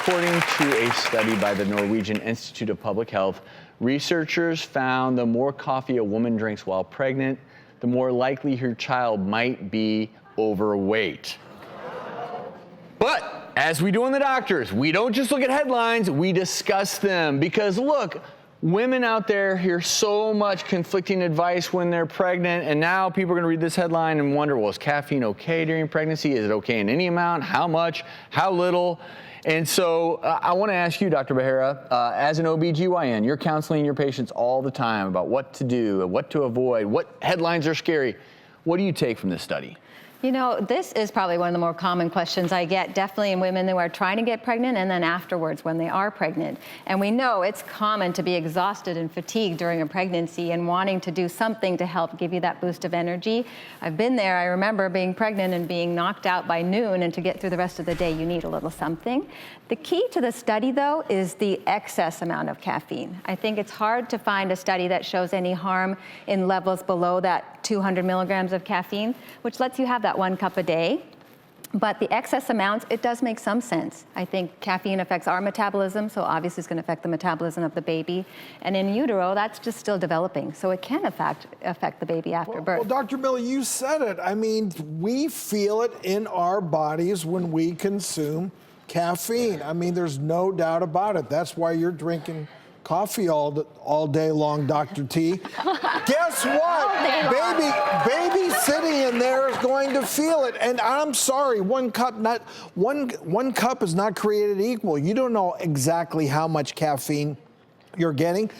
According to a study by the Norwegian Institute of Public Health, researchers found the more coffee a woman drinks while pregnant, the more likely her child might be overweight. But as we do in the doctors, we don't just look at headlines, we discuss them. Because look, women out there hear so much conflicting advice when they're pregnant, and now people are going to read this headline and wonder, well, is caffeine okay during pregnancy? Is it okay in any amount? How much? How little? And so I want to ask you, Dr. Behera, as an OB-GYN, you're counseling your patients all the time about what to do, what to avoid, what headlines are scary. What do you take from this study? You know, this is probably one of the more common questions I get, definitely in women who are trying to get pregnant and then afterwards when they are pregnant. And we know it's common to be exhausted and fatigued during a pregnancy and wanting to do something to help give you that boost of energy. I've been there. I remember being pregnant and being knocked out by noon, and to get through the rest of the day, you need a little something. The key to the study, though, is the excess amount of caffeine. I think it's hard to find a study that shows any harm in levels below that 200 milligrams of caffeine, which lets you have that 1 cup a day. But the excess amounts, it does make some sense. I think caffeine affects our metabolism, so obviously it's going to affect the metabolism of the baby. And in utero, that's just still developing, so it can affect the baby after birth. Well, Dr. Miller, you said it. I mean, we feel it in our bodies when we consume caffeine. I mean, there's no doubt about it. That's why you're drinking coffee all day long, Dr. T. Guess what? Baby sitting in there is going to feel it. And I'm sorry, one cup is not created equal. You don't know exactly how much caffeine you're getting.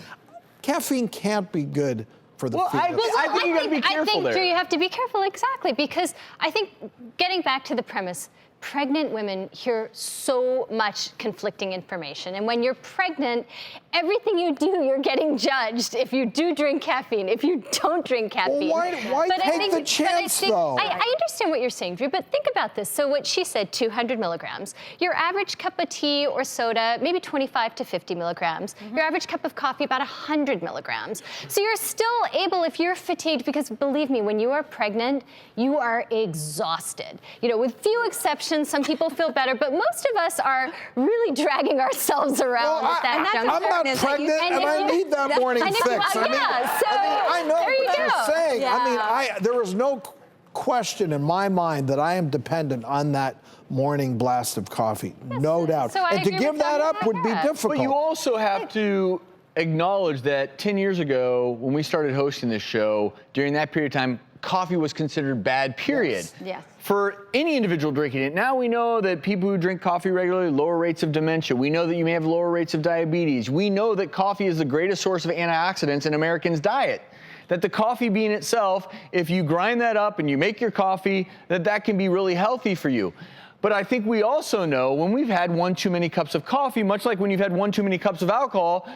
Caffeine can't be good for the fetus. I think you got to be careful there. You have to be careful, exactly, because I think, getting back to the premise, pregnant women hear so much conflicting information. And when you're pregnant, everything you do, you're getting judged. If you do drink caffeine, if you don't drink caffeine. Well, why take the chance, though? I understand what you're saying, Drew, but think about this. So what she said, 200 milligrams. Your average cup of tea or soda, maybe 25 to 50 milligrams. Your average cup of coffee, about 100 milligrams. So you're still able, if you're fatigued, because believe me, when you are pregnant, you are exhausted. You know, with few exceptions, some people feel better, but most of us are really dragging ourselves around at that juncture. I'm not pregnant, and I need that morning fix. I know what you're saying. I mean, there is no question in my mind that I am dependent on that morning blast of coffee, no doubt. And to give that up would be difficult. But you also have to acknowledge that 10 years ago, when we started hosting this show, during that period of time, coffee was considered bad, period. Yes. For any individual drinking it. Now we know that people who drink coffee regularly, lower rates of dementia. We know that you may have lower rates of diabetes. We know that coffee is the greatest source of antioxidants in Americans' diet. That the coffee bean itself, if you grind that up and you make your coffee, that can be really healthy for you. But I think we also know when we've had one too many cups of coffee, much like when you've had one too many cups of alcohol,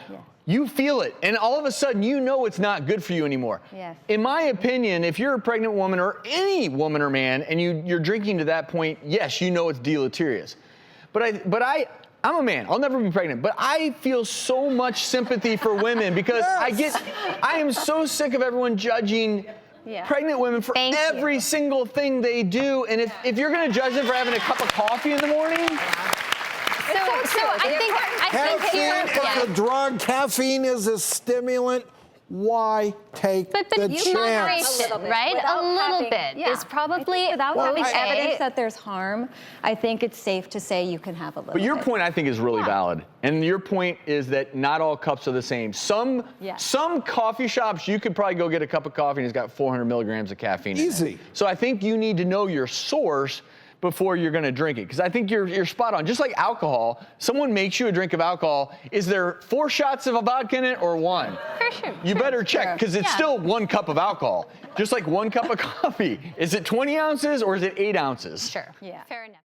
you feel it. And all of a sudden, you know it's not good for you anymore. Yes. In my opinion, if you're a pregnant woman or any woman or man and you're drinking to that point, yes, you know it's deleterious. But I'm a man. I'll never be pregnant. But I feel so much sympathy for women because I am so sick of everyone judging pregnant women for every single thing they do. And if you're going to judge them for having a cup of coffee in the morning... Caffeine is a drug. Caffeine is a stimulant. Why take the chance? Right? A little bit. It's probably without having evidence that there's harm. I think it's safe to say you can have a little. But your point, I think, is really valid. And your point is that not all cups are the same. Some coffee shops, you could probably go get a cup of coffee and it's got 400 milligrams of caffeine in it. Easy. So I think you need to know your source before you're going to drink it. Because I think you're spot on. Just like alcohol, someone makes you a drink of alcohol. Is there 4 shots of a vodka in it or 1? For sure. You better check, because it's still 1 cup of alcohol. Just like 1 cup of coffee. Is it 20 ounces or is it 8 ounces? Sure. Yeah. Fair enough.